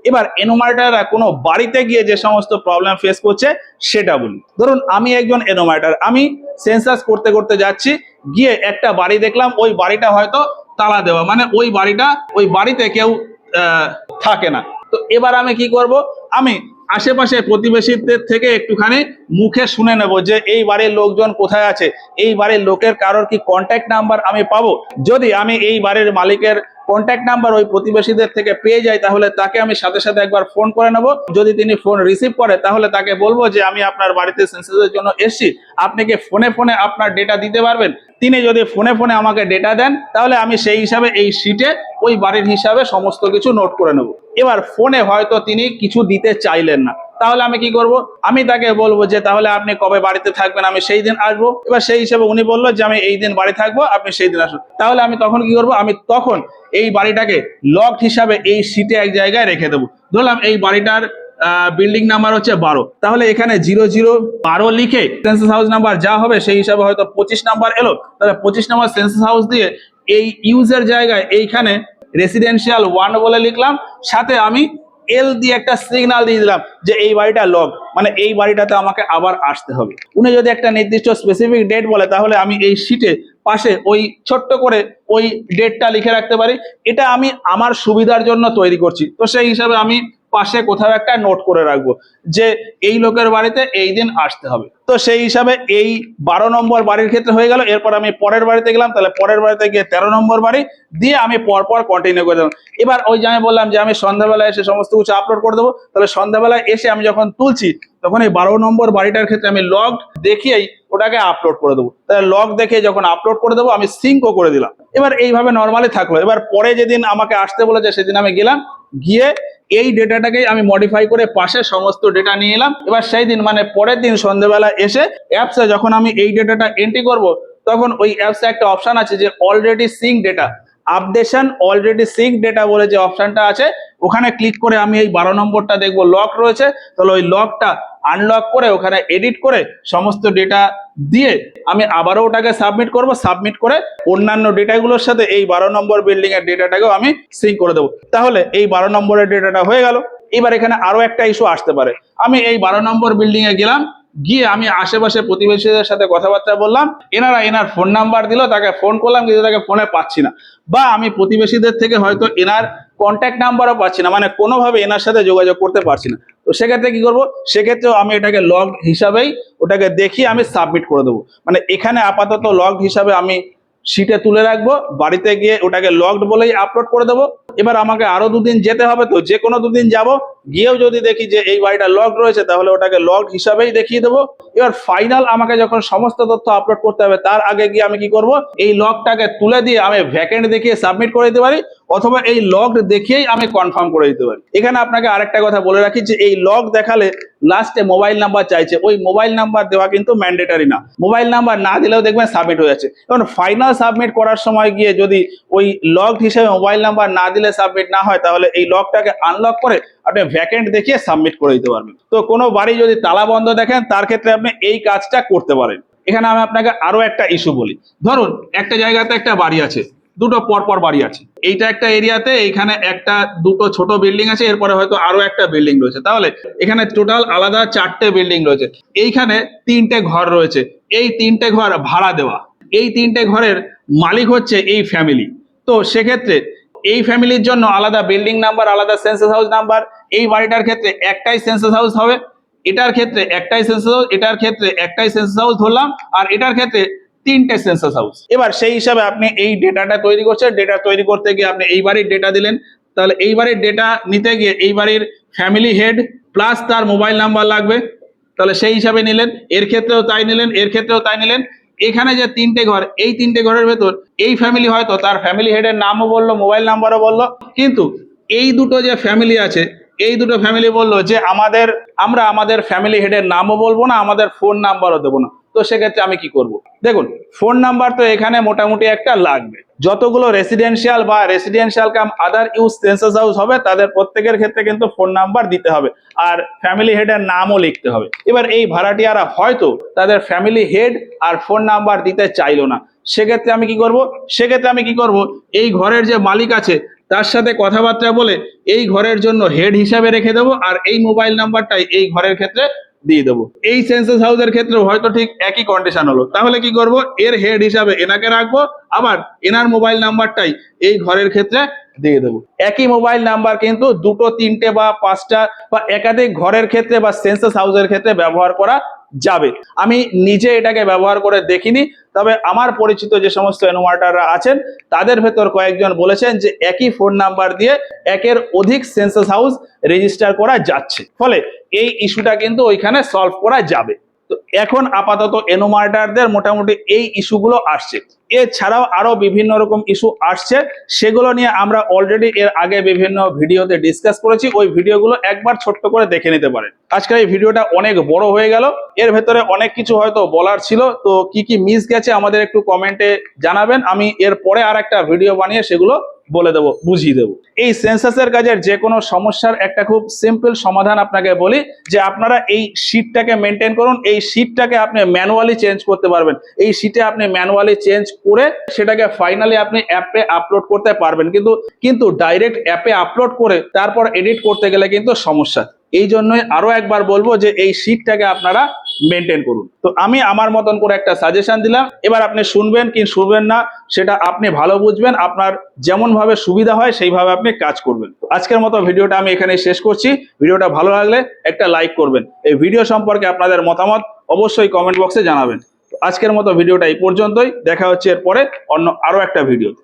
এবার এনুমারেটররা কোনো বাড়িতে গিয়ে যে সমস্ত প্রবলেম ফেস করছে সেটা বলি। ধরুন আমি একজন এনুমারেটর, আমি সেন্সাস করতে করতে যাচ্ছি, গিয়ে একটা বাড়ি দেখলাম, ওই বাড়িটা হয়তো তালা দেওয়া, মানে ওই বাড়িতে কেউ থাকে না। তো এবার আমি কি করব, আমি আশেপাশে প্রতিবেশীদের থেকে একটুখানি মুখে শুনে নেব যে এই বাড়ির লোকজন কোথায় আছে, এই বাড়ির লোকের কারোর কি কন্ট্যাক্ট নাম্বার আমি পাবো। যদি আমি এই বাড়ির মালিকের কন্ট্যাক্ট নাম্বার ওই প্রতিবেশীদের থেকে পেয়ে যাই, তাহলে তাকে আমি সাথে সাথে একবার ফোন করে নেব। যদি তিনি ফোন রিসিভ করে তাহলে তাকে বলবো যে আমি আপনার বাড়িতে সেন্সাসের জন্য এসেছি, আপনি কি ফোনে ফোনে আপনার ডেটা দিতে পারবেন। তিনি যদি ফোনে ফোনে আমাকে ডেটা দেন তাহলে আমি সেই হিসাবে এই শিটে ওই বাড়ির হিসাবে সমস্ত কিছু নোট করে নেব। এবার ফোনে হয়তো তিনি কিছু দিতে চাইলেন না, তাহলে আমি কি করব, আমি তাকে বলবো যে তাহলে আপনি কবে বাড়িতে থাকবেন, আমি সেই দিন আসবো। এবার সেই হিসাবে উনি বললো যে আমি এই দিন বাড়ি থাকবো, আপনি সেই দিন আসুন। তাহলে আমি তখন কি করব, আমি তখন এই বাড়িটাকে লকড হিসাবে এই শিটে এক জায়গায় রেখে দেবো। ধরলাম এই বাড়িটার বিল্ডিং নাম্বার হচ্ছে 12, তাহলে এখানে 0012 লিখে সেন্সাস হাউস নাম্বার যা হবে সেই হিসাবে হয়তো 25 নাম্বার এলো, তাহলে 25 নাম্বার সেন্সাস হাউস দিয়ে এই ইউজের জায়গায় এইখানে রেসিডেন্সিয়াল 1 বলে লিখলাম, সাথে আমি এল দিয়ে একটা সিগন্যাল দিয়ে দিলাম যে এই বাড়িটা লক, মানে এই বাড়িটাতে আমাকে আবার আসতে হবে। উনি যদি একটা নির্দিষ্ট স্পেসিফিক ডেট বলে তাহলে আমি এই শিটে পাশে ওই ছোট্ট করে ওই ডেটটা লিখে রাখতে পারি। এটা আমি আমার সুবিধার জন্য তৈরি করছি, তো সেই হিসাবে আমি পাশে কোথাও একটা নোট করে রাখবো যে এই লোকের বাড়িতে এই দিন আসতে হবে। তো সেই হিসাবে এই 12 নম্বর বাড়ির ক্ষেত্রে হয়ে গেল। এরপর আমি পরের বাড়িতে গেলাম, তাহলে পরের বাড়িতে গিয়ে 13 নম্বর বাড়ি দিয়ে আমি পরপর কন্টিনিউ করে দিলাম। এবার ওই যে আমি বললাম যে আমি সন্ধ্যাবেলায় এসে সমস্ত কিছু আপলোড করে দেবো, তাহলে সন্ধ্যাবেলায় এসে আমি যখন তুলছি তখন এই 12 নম্বর বাড়িটার ক্ষেত্রে আমি লগ দেখিয়েই ওটাকে আপলোড করে দেবো। তাহলে লগ দেখে যখন আপলোড করে দেবো আমি সিঙ্কও করে দিলাম। এবার এইভাবে নর্মালি থাকলো। এবার পরে যেদিন আমাকে আসতে বলেছে সেদিন আমি গেলাম, গিয়ে এই ডেটাটাকে আমি মডিফাই করে পাশে সমস্ত ডেটা নিয়ে এলাম। এবার সেই দিন মানে পরের দিন সন্ধ্যেবেলা এসে অ্যাপসে যখন আমি এই ডেটাটা এন্ট্রি করব, তখন ওই অ্যাপসে একটা অপশন আছে যে already sync data, updation already sync data বলে যে অপশনটা আছে, ওখানে ক্লিক করে আমি এই 12 নম্বরটা দেখবো লক রয়েছে, তাহলে ওই লকটা আনলক করে ওখানে এডিট করে সমস্ত ডেটা দিয়ে আমি আবারও ওটাকে সাবমিট করব। সাবমিট করে অন্যান্য ডেটাগুলোর সাথে এই 12 নম্বর বিল্ডিং এর ডেটাটাকেও আমি সিঙ্ক করে দেবো। তাহলে এই 12 নম্বরের ডেটাটা হয়ে গেল। এবার এখানে আরো একটা ইস্যু আসতে পারে। আমি এই 12 নম্বর বিল্ডিং এ গেলাম, গিয়ে আমি আশেপাশে প্রতিবেশীদের সাথে কথাবার্তা বললাম, এনার ফোন নাম্বার দিল, তাকে ফোন করলাম কিন্তু তাকে ফোনে পাচ্ছি না, বা আমি প্রতিবেশীদের থেকে হয়তো এনার কন্ট্যাক্ট নাম্বারও পাচ্ছি না, মানে কোনোভাবে এনার সাথে যোগাযোগ করতে পারছি না। তো সেক্ষেত্রে কি করব, সেক্ষেত্রেও আমি এটাকে লগড হিসাবেই ওটাকে দেখিয়ে আমি সাবমিট করে দেবো। মানে এখানে আপাতত লগড হিসাবে আমি শিটে তুলে রাখবো, বাড়িতে গিয়ে ওটাকে লগড বলেই আপলোড করে দেবো। এবার আমাকে আরো 2 দিন যেতে হবে, তো যে কোনো 2 দিন যাবো, গিয়েও যদি দেখি যে এই বাড়িটা লক রয়েছে তাহলে ওটাকে লক হিসাবেই দেখিয়ে দেবো। এবার ফাইনাল আমাকে যখন সমস্ত তথ্য আপলোড করতে হবে তার আগে গিয়ে আমি কি করব, এই লকটাকে তুলে দিয়ে আমি ভ্যাকেন্ট দেখিয়ে সাবমিট করে দিতে পারি, অথবা এই লক দেখিয়েই আমি কনফার্ম করে দিতে পারি। এখানে আপনাকে আরেকটা কথা বলে রাখি যে এই লক দেখালে লাস্টে মোবাইল নাম্বার চাইছে, ওই মোবাইল নাম্বার দেওয়া কিন্তু ম্যান্ডেটারি না। মোবাইল নাম্বার না দিলেও দেখবেন সাবমিট হয়ে যাচ্ছে। কারণ ফাইনাল সাবমিট করার সময় গিয়ে যদি ওই লকড হিসেবে মোবাইল নাম্বার না দিলে সাবমিট না হয়, তাহলে এই লকটাকে আনলক করে আপনি ভ্যাকেন্ট দেখিয়ে সাবমিট করে দিতে পারবেন। তো কোনো বাড়ি যদি তালা বন্ধ দেখেন তার ক্ষেত্রে আপনি এই কাজটা করতে পারেন। এখানে আমি আপনাকে আরো একটা ইস্যু বলি। ধরুন একটা জায়গাতে একটা বাড়ি আছে, দুটো পরপর বাড়ি আছে, এইটা একটা এরিয়াতে, এইখানে একটা দুটো ছোট বিল্ডিং আছে, এরপরে হয়তো আরো একটা বিল্ডিং রয়েছে, তাহলে এখানে টোটাল আলাদা 4টে বিল্ডিং রয়েছে। এইখানে 3টে ঘর রয়েছে, এই 3টে ঘর ভাড়া দেওয়া, এই 3টে ঘরের মালিক হচ্ছে এই ফ্যামিলি। তো সেক্ষেত্রে এই ফ্যামিলির জন্য আলাদা বিল্ডিং নাম্বার, আলাদা সেন্সাস হাউস নাম্বার। এই বাড়িটার ক্ষেত্রে একটাই সেন্সাস হাউস হবে, এটার ক্ষেত্রে একটাই সেন্সাস হাউস, এটার ক্ষেত্রে একটাই সেন্সাস হাউস ধরলাম, আর এটার ক্ষেত্রে 3টে সেন্সাস হাউস। এবার সেই হিসাবে আপনি এই ডেটাটা তৈরি করছেন, ডেটা তৈরি করতে গিয়ে আপনি এই বাড়ির ডেটা দিলেন, তাহলে এই বাড়ির ডেটা নিতে গিয়ে এই বাড়ির ফ্যামিলি হেড প্লাস তার মোবাইল নাম্বার লাগবে, তাহলে সেই হিসাবে নিলেন। এর ক্ষেত্রেও তাই নিলেন, এর ক্ষেত্রেও তাই নিলেন। এখানে যে 3টে ঘর, এই 3টে ঘরের ভেতর এই ফ্যামিলি হয়তো তার ফ্যামিলি হেডের নামও বললো, মোবাইল নাম্বারও বললো, কিন্তু এই দুটো যে ফ্যামিলি আছে, এই দুটো ফ্যামিলি বললো যে আমরা আমাদের ফ্যামিলি হেডের নামও বলবো না, আমাদের ফোন নাম্বারও দেবো না। তো সেক্ষেত্রে আমি কি করব, দেখুন ফোন নাম্বার তো এখানে মোটামুটি একটা লাগবে। যতগুলো রেসিডেন্সিয়াল বা রেসিডেন্সিয়াল কাম আদার ইউজ সেন্সাস হাউস হবে তাদের প্রত্যেকের ক্ষেত্রে কিন্তু ফোন নাম্বার দিতে হবে, আর ফ্যামিলি হেডের নামও লিখতে হবে। এবার এই ভাড়াটিয়ারা হয়তো তাদের ফ্যামিলি হেড আর ফোন নাম্বার দিতে চাইলো না, সেক্ষেত্রে আমি কি করব, এই ঘরের যে মালিক আছে তার সাথে কথাবার্তা বলে এই ঘরের জন্য হেড হিসাবে রেখে দেবো, আর এই মোবাইল নাম্বারটাই এই ঘরের ক্ষেত্রে দিয়ে দেবো। এই সেন্সাস হাউসের ক্ষেত্রে হয়তো ঠিক একই কন্ডিশন হলো, তাহলে কি করব, এর হেড হিসাবে এনাকে রাখবো, আবার এনার মোবাইল নাম্বারটাই এই ঘরের ক্ষেত্রে দিয়ে দেবো। একই মোবাইল নাম্বার কিন্তু দুটো, তিনটে বা পাঁচটা বা একাধিক ঘরের ক্ষেত্রে বা সেন্সাস হাউসের ক্ষেত্রে ব্যবহার করা যাবে। আমি নিজে এটাকে ব্যবহার করে দেখিনি, তবে আমার পরিচিত যে সমস্ত এনোমার্টাররা আছেন তাদের ভেতর কয়েকজন বলেছেন যে একই ফোন নাম্বার দিয়ে একের অধিক সেন্সাস হাউস রেজিস্টার করা যাচ্ছে, ফলে এই ইস্যুটা কিন্তু ওইখানে সলভ করা যাবে। তো এখন আপাতত এনোমার্টারদের মোটামুটি এই ইস্যুগুলো আসছে। এছাড়াও আরো বিভিন্ন রকম ইস্যু আসছে, সেগুলো নিয়ে আমরা অলরেডি এর আগে বিভিন্ন ভিডিওতে ডিসকাস করেছি, ওই ভিডিওগুলো একবার ছোট্ট করে দেখে নিতে পারেন। আজকের এই ভিডিওটা অনেক বড় হয়ে গেল, এর ভেতরে অনেক কিছু হয়তো বলার ছিল, তো কি কি মিস গেছে আমাদের একটু কমেন্টে জানাবেন, আমি এর পরে আর একটা ভিডিও বানিয়ে সেগুলো বলে দেবো, বুঝিয়ে দেবো। এই সেন্সাসের কাজের যে কোনো সমস্যার একটা খুব সিম্পল সমাধান আপনাকে বলি, যে আপনারা এই শীটটাকে মেনটেন করুন। এই শীটটাকে আপনি ম্যানুয়ালি চেঞ্জ করতে পারবেন, এই শীটে আপনি ম্যানুয়ালি চেঞ্জ করে সেটাকে ফাইনালি আপনি অ্যাপে আপলোড করতে পারবেন, কিন্তু ডাইরেক্ট অ্যাপে আপলোড করে তারপর এডিট করতে গেলে কিন্তু সমস্যা। এই জন্যই আরো একবার বলবো যে এই শীটটাকে আপনারা মেনটেন করুন। তো আমি আমার মতন করে একটা সাজেশন দিলাম, এবার আপনি শুনবেন কি শুনবেন না সেটা আপনি ভালো বুঝবেন, আপনার যেমন ভাবে সুবিধা হয় সেইভাবে আপনি কাজ করবেন। তো আজকের মতো ভিডিওটা আমি এখানে শেষ করছি। ভিডিওটা ভালো লাগলে একটা লাইক করবেন, এই ভিডিও সম্পর্কে আপনাদের মতামত অবশ্যই কমেন্ট বক্সে জানাবেন। তো আজকের মতো ভিডিওটা এই পর্যন্তই, দেখা হচ্ছে এরপরে অন্য আরো একটা ভিডিওতে।